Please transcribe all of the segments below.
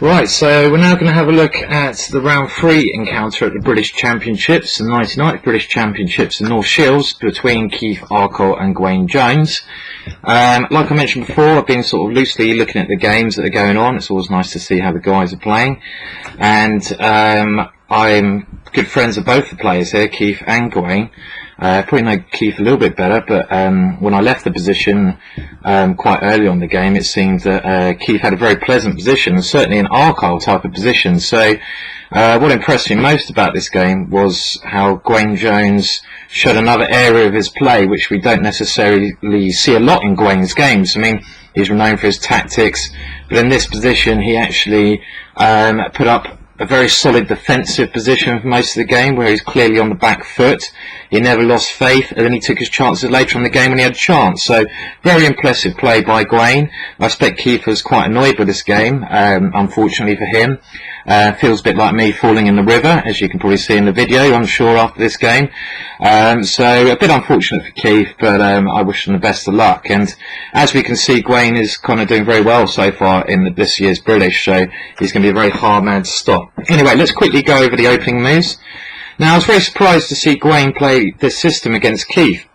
Right, so we're now going to have a look at the round 3 encounter at the British Championships, the 99th British Championships in North Shields between Keith Arkell and Gawain Jones. Like I mentioned before, I've been sort of loosely looking at the games that are going on. It's always nice to see how the guys are playing. And I'm good friends of both the players here, Keith and Gawain. Probably know Keith a little bit better, but when I left the position quite early on the game, it seemed that Keith had a very pleasant position, and certainly an Arkell type of position. So what impressed me most about this game was how Gawain Jones showed another area of his play which we don't necessarily see a lot in Gawain's games. I mean, he's renowned for his tactics, but in this position he actually put up a very solid defensive position for most of the game, where he's clearly on the back foot. He never lost faith, and then he took his chances later in the game when he had a chance. So very impressive play by Gawain. I expect Keith was quite annoyed with this game, unfortunately for him. Feels a bit like me falling in the river, as you can probably see in the video, I'm sure, after this game. So a bit unfortunate for Keith, but I wish him the best of luck. And as we can see, Gawain is kind of doing very well so far in this year's British, so he's going to be a very hard man to stop. Anyway, let's quickly go over the opening moves. Now, I was very surprised to see Gawain play this system against Keith,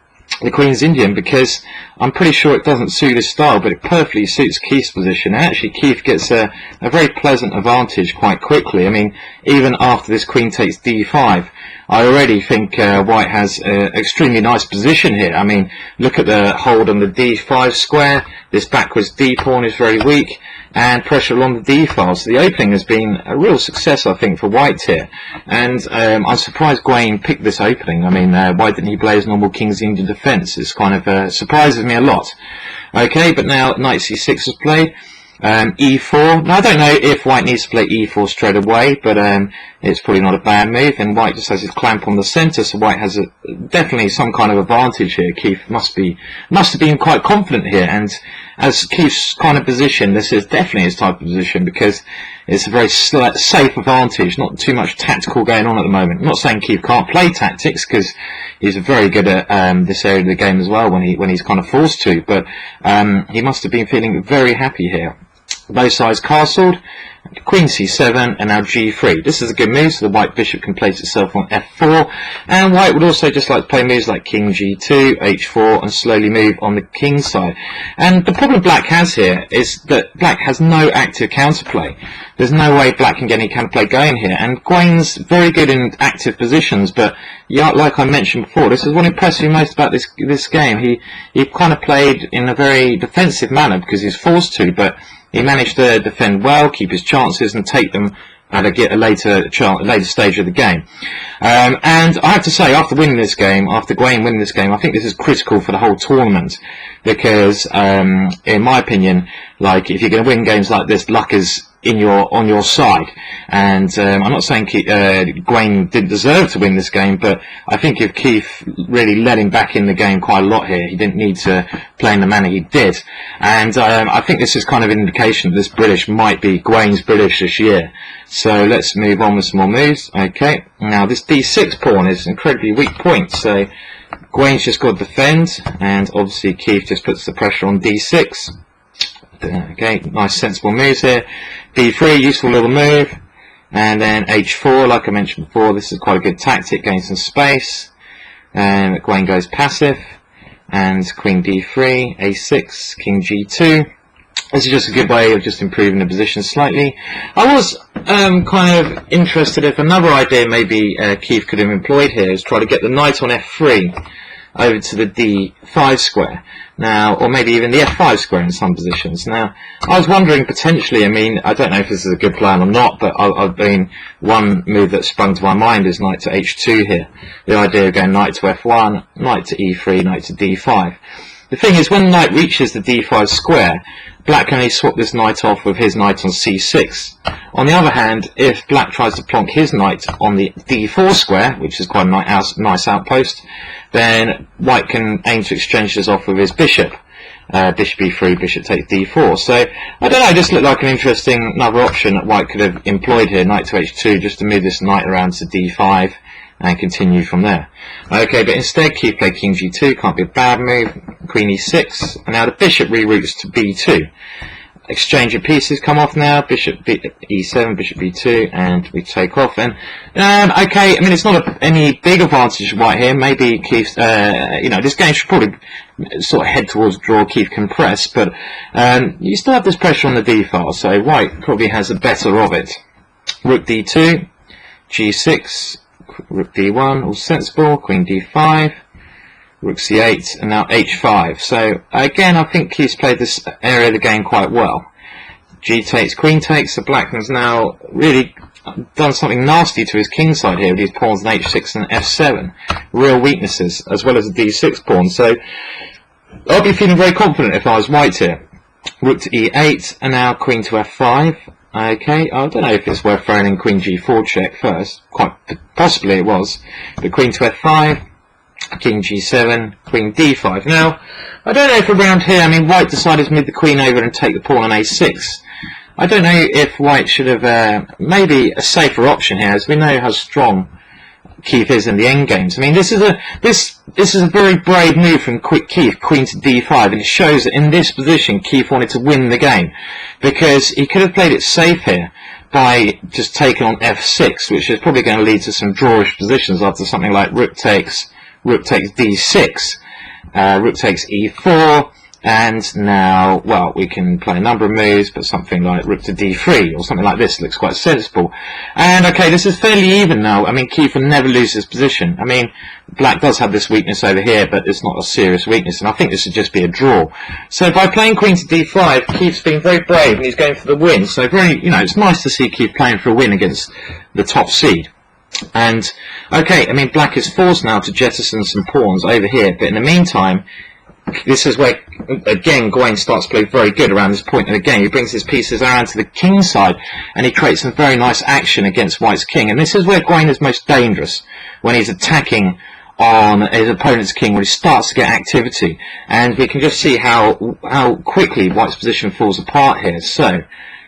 the Queen's Indian, because I'm pretty sure it doesn't suit his style, but it perfectly suits Keith's position. And actually, Keith gets a very pleasant advantage quite quickly. I mean, even after this Queen takes d5, I already think White has an extremely nice position here. I mean, look at the hold on the d5 square. This backwards d pawn is very weak, and pressure along the d file. So the opening has been a real success, I think, for White here. And I'm surprised Gawain picked this opening. I mean, why didn't he play his normal King's Indian defence? It's kind of surprises me a lot. Okay, but now knight c6 is played. e4. Now, I don't know if White needs to play e4 straight away, but it's probably not a bad move. And White just has his clamp on the centre, so White has definitely some kind of advantage here. Keith must have been quite confident here, and as Keith's kind of position, this is definitely his type of position, because it's a very safe advantage, not too much tactical going on at the moment. I'm not saying Keith can't play tactics, because he's very good at this area of the game as well when he's kind of forced to, but he must have been feeling very happy here. Both sides castled, Queen c7, and now g3. This is a good move, so the White bishop can place itself on f4, and White would also just like to play moves like king g2, h4, and slowly move on the king side. And the problem Black has here is that Black has no active counterplay. There's no way Black can get any counterplay going here, and Gawain's very good in active positions, but yeah, like I mentioned before, this is what impressed me most about this game. He kind of played in a very defensive manner because he's forced to, but he managed to defend well, keep his chances, and take them at a later stage of the game. And I have to say, after Gawain winning this game, I think this is critical for the whole tournament, because in my opinion, like, if you're going to win games like this, luck is on your side. And I'm not saying Gawain didn't deserve to win this game, but I think if Keith really let him back in the game quite a lot here, he didn't need to play in the manner he did. And I think this is kind of an indication that this British might be Gawain's British this year. So let's move on with some more moves. Okay, now this d6 pawn is an incredibly weak point, so Gawain's just got to defend, and obviously Keith just puts the pressure on d6. Okay, nice sensible moves here. d3, useful little move, and then h4, like I mentioned before, this is quite a good tactic, gain some space. And Gawain goes passive, and queen d3, a6, king g2. This is just a good way of just improving the position slightly. I was kind of interested if another idea maybe Keith could have employed here is try to get the knight on f3 over to the d5 square. Now, or maybe even the f5 square in some positions. Now, I was wondering potentially, I mean, I don't know if this is a good plan or not, but one move that sprung to my mind is knight to h2 here. The idea of going knight to f1, knight to e3, knight to d5. The thing is, when the knight reaches the d5 square, Black can only swap this knight off with his knight on c6. On the other hand, if Black tries to plonk his knight on the d4 square, which is quite a nice outpost, then White can aim to exchange this off with his bishop. Bishop e3, bishop takes d4. So, I don't know, this looked like an interesting another option that White could have employed here, knight to h2, just to move this knight around to d5 and continue from there. Okay, but instead Keith played king g2, can't be a bad move, queen e6, and now the bishop reroutes to b2. exchange of pieces come off now. Bishop e7, bishop b2, and we take off. And okay, I mean, it's not any big advantage of white here. Maybe Keith, this game should probably sort of head towards draw. Keith can press, but you still have this pressure on the d file, so white probably has the better of it. Rook d2, g6, rook d1, all sensible. Queen d5. Rook c8, and now h5. So again, I think Keith's played this area of the game quite well. G takes, queen takes. So black has now really done something nasty to his king side here with these pawns in h6 and f7. Real weaknesses, as well as the d6 pawn. So I'll be feeling very confident if I was white here. Rook to e8, and now queen to f5. Okay, I don't know if it's worth throwing in queen g4 check first. Quite possibly it was. But queen to f5. King g7, queen d5. Now, I don't know if around here, I mean, white decided to move the queen over and take the pawn on a6. I don't know if white should have maybe a safer option here, as we know how strong Keith is in the endgames. I mean, this is a very brave move from Keith, queen to d5, and it shows that in this position Keith wanted to win the game, because he could have played it safe here by just taking on f6, which is probably going to lead to some drawish positions after something like rook takes d6, rook takes e4, and now, well, we can play a number of moves, but something like rook to d3 or something like this looks quite sensible. And okay, this is fairly even now. I mean, Keith will never lose his position. I mean, black does have this weakness over here, but it's not a serious weakness, and I think this would just be a draw. So by playing queen to d5, Keith's been very brave and he's going for the win. So very, it's nice to see Keith playing for a win against the top seed. And okay, I mean, black is forced now to jettison some pawns over here, but in the meantime, this is where again Gawain starts to play very good around this point in the game. He brings his pieces around to the king side and he creates some very nice action against white's king, and this is where Gawain is most dangerous, when he's attacking on his opponent's king, when he starts to get activity. And we can just see how quickly white's position falls apart here. So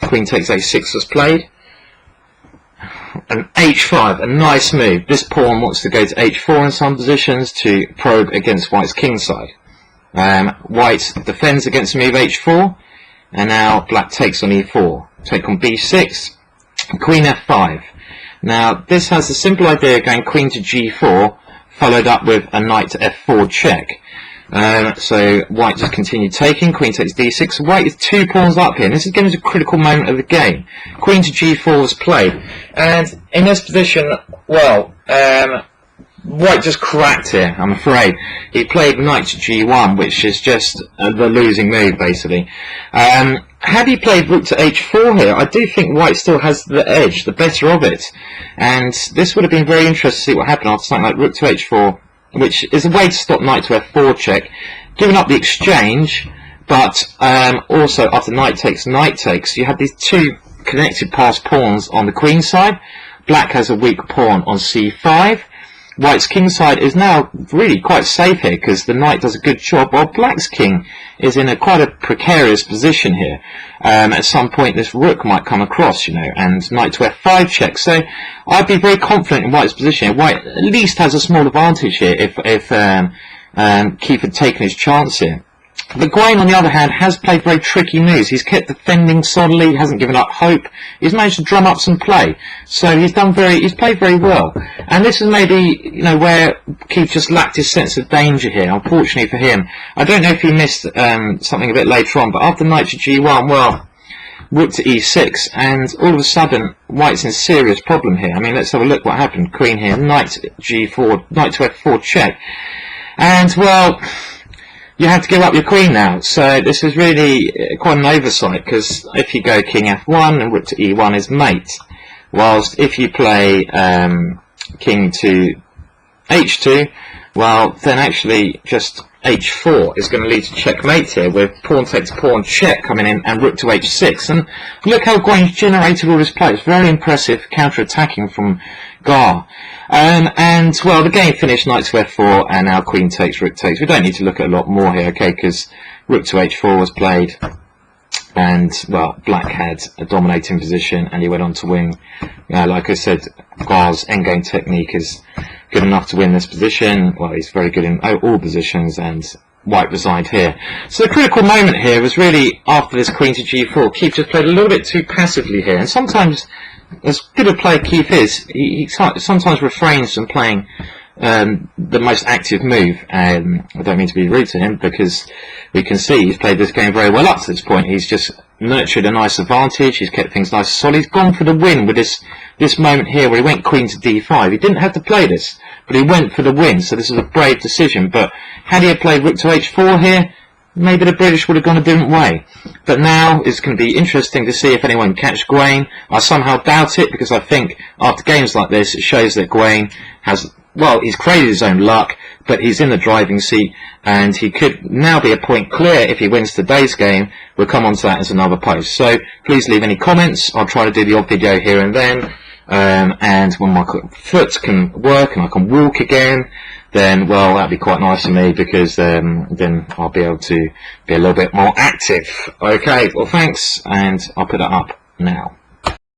queen takes a6 was played. And h5, a nice move. This pawn wants to go to h4 in some positions to probe against white's king side. White defends against the move h4, and now black takes on e4. Take on b6, queen f5. Now this has the simple idea of going queen to g4, followed up with a knight to f4 check. So white just continued taking, queen takes d6. White is 2 pawns up here, and this is getting to a critical moment of the game. Queen to g4 was played, and in this position, well, white just cracked here, I'm afraid. He played knight to g1, which is just the losing move, basically. Had he played rook to h4 here, I do think white still has the edge, the better of it. And this would have been very interesting to see what happened after something like rook to h4, which is a way to stop knight to f4 check, giving up the exchange, but also after knight takes, you have these 2 connected passed pawns on the queen side. Black has a weak pawn on c5. White's king side is now really quite safe here because the knight does a good job, while black's king is in quite a precarious position here. At some point this rook might come across, and knight to f5 check. So I'd be very confident in white's position here. White at least has a small advantage here if Keith had taken his chance here. But Gawain, on the other hand, has played very tricky moves. He's kept defending solidly, hasn't given up hope. He's managed to drum up some play. So he's played very well. And this is maybe, where Keith just lacked his sense of danger here, unfortunately for him. I don't know if he missed something a bit later on, but after knight to g1, well, rook to e6, and all of a sudden, white's in serious problem here. I mean, let's have a look what happened. Queen here, knight to g4, knight to f4 check. And, well, you have to give up your queen now, so this is really quite an oversight, because if you go king f1 and rook to e1 is mate, whilst if you play king to h2, well then actually just h4 is going to lead to checkmate here, with pawn takes pawn check coming in and rook to h6. And look how Gawain's generated all this play. It's very impressive counter-attacking from Gar. And well, the game finished knight to f4, and now queen takes, rook takes. We don't need to look at a lot more here, okay, because rook to h4 was played, and well, black had a dominating position and he went on to win. Like I said, Gar's endgame technique is good enough to win this position. Well, he's very good in all positions, and white resigned here. So the critical moment here was really after this queen to g4. Keith just played a little bit too passively here, and sometimes, as good a player Keith is, he sometimes refrains from playing the most active move. I don't mean to be rude to him, because we can see he's played this game very well up to this point. He's just nurtured a nice advantage, he's kept things nice and solid. He's gone for the win with this moment here where he went queen to d5. He didn't have to play this, but he went for the win, so this is a brave decision. But had he have played rook to h4 here, maybe the British would have gone a different way. But now it's going to be interesting to see if anyone can catch Gawain. I somehow doubt it, because I think after games like this it shows that Gawain has, well, he's created his own luck, but he's in the driving seat, and he could now be a point clear if he wins today's game. We'll come on to that as another post. So please leave any comments. I'll try to do the odd video here and then. And when my foot can work and I can walk again, then, well, that'd be quite nice for me, because then I'll be able to be a little bit more active. Okay, well, thanks, and I'll put that up now.